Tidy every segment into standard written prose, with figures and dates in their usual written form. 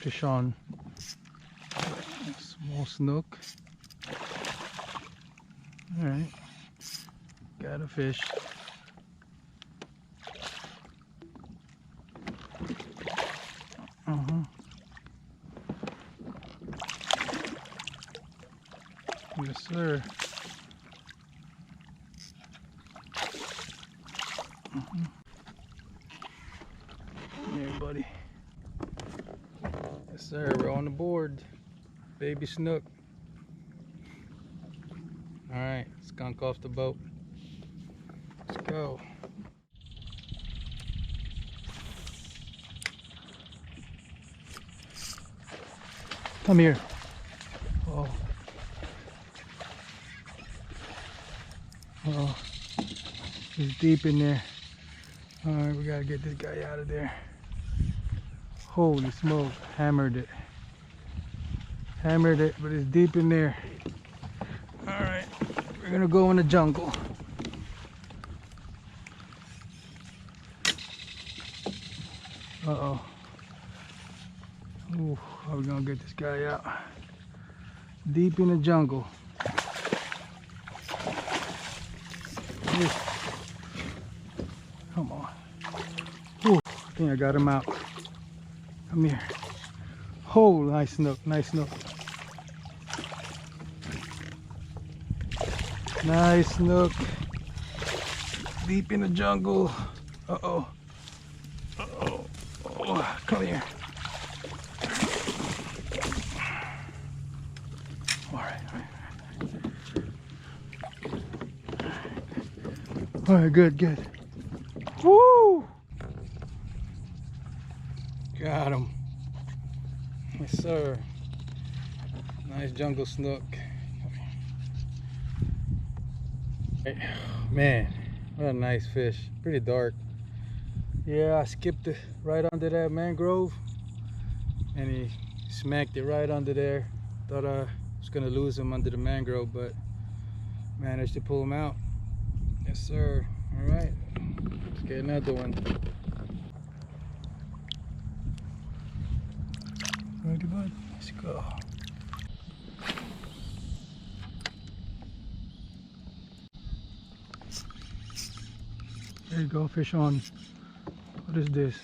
fish on. Small snook. Alright, got a fish. Yes, sir. Here, buddy. Yes, sir. We're on the board. Baby snook. All right, skunk off the boat. Let's go. Come here. Oh. Oh. He's deep in there. All right, we gotta get this guy out of there. Holy smoke! Hammered it. Hammered it, but it's deep in there. All right, we're gonna go in the jungle. Uh-oh. Ooh, how are we gonna get this guy out? Deep in the jungle. Ooh. Come on. Ooh, I think I got him out. Come here. Oh, nice snook, nice snook. Nice snook. Deep in the jungle. Uh-oh. Uh-oh. Oh, come here. All right, good, good. Woo! Got him. Yes, sir. Nice jungle snook. Man, what a nice fish. Pretty dark. Yeah, I skipped it right under that mangrove and he smacked it right under there. Thought I was gonna lose him under the mangrove, but managed to pull him out. Yes, sir. All right, let's get another one. Ready, bud? Let's go. There you go, fish on. What is this?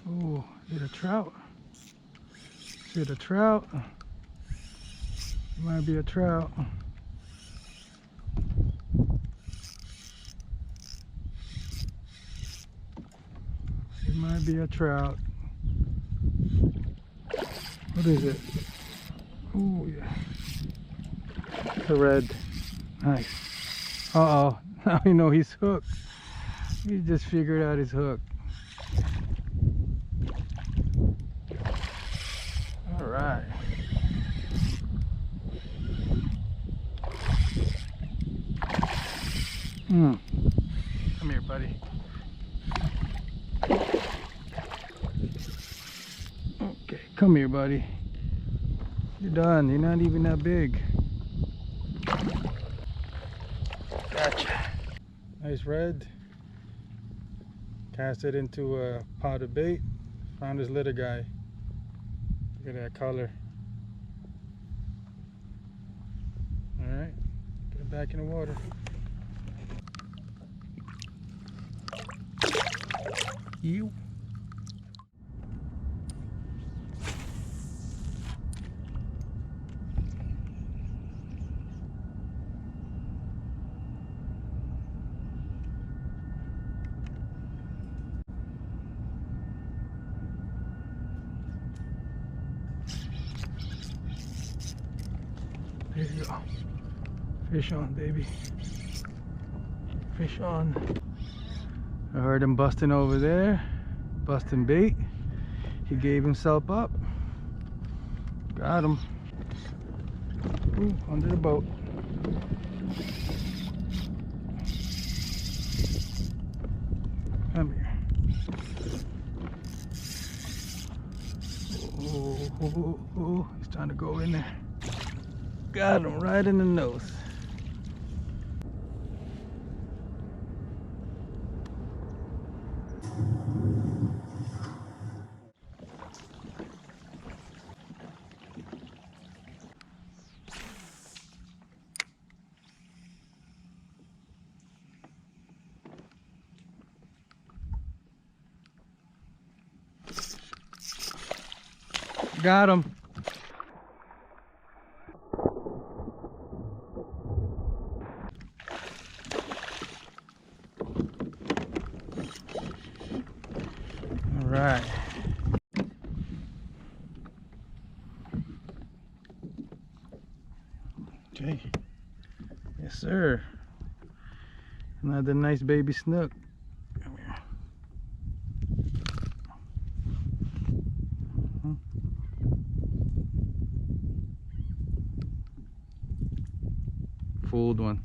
Oh, is it a trout? Is it a trout? It might be a trout. It might be a trout. What is it? Oh, yeah. It's a red. Nice. Uh-oh. Now you know he's hooked. He just figured out his hook. All right. Come here, buddy. Okay, come here, buddy. You're done. You're not even that big. Gotcha. Nice red. Cast it into a pot of bait. Found this little guy. Look at that color. Alright, get it back in the water. You. There you go. Fish on, baby. Fish on. I heard him busting over there. Busting bait. He gave himself up. Got him. Ooh, under the boat. Come here. Oh, he's trying to go in there. Got him right in the nose. got him. All right. Okay. Yes, sir. Another nice baby snook. Come here. Fooled one.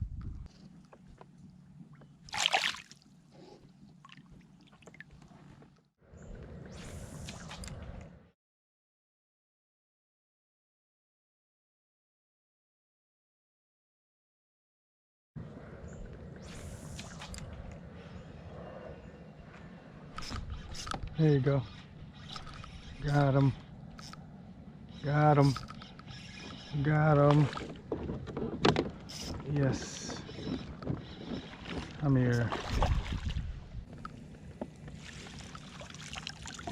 There you go. Got him. Got him. Got him. Yes. Come here.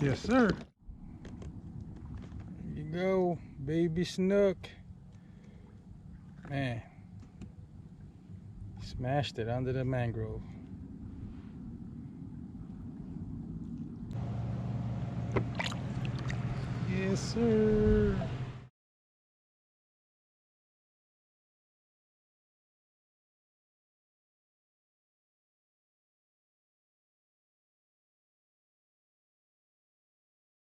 Yes, sir. There you go, baby snook. Man, smashed it under the mangrove. Yes, sir.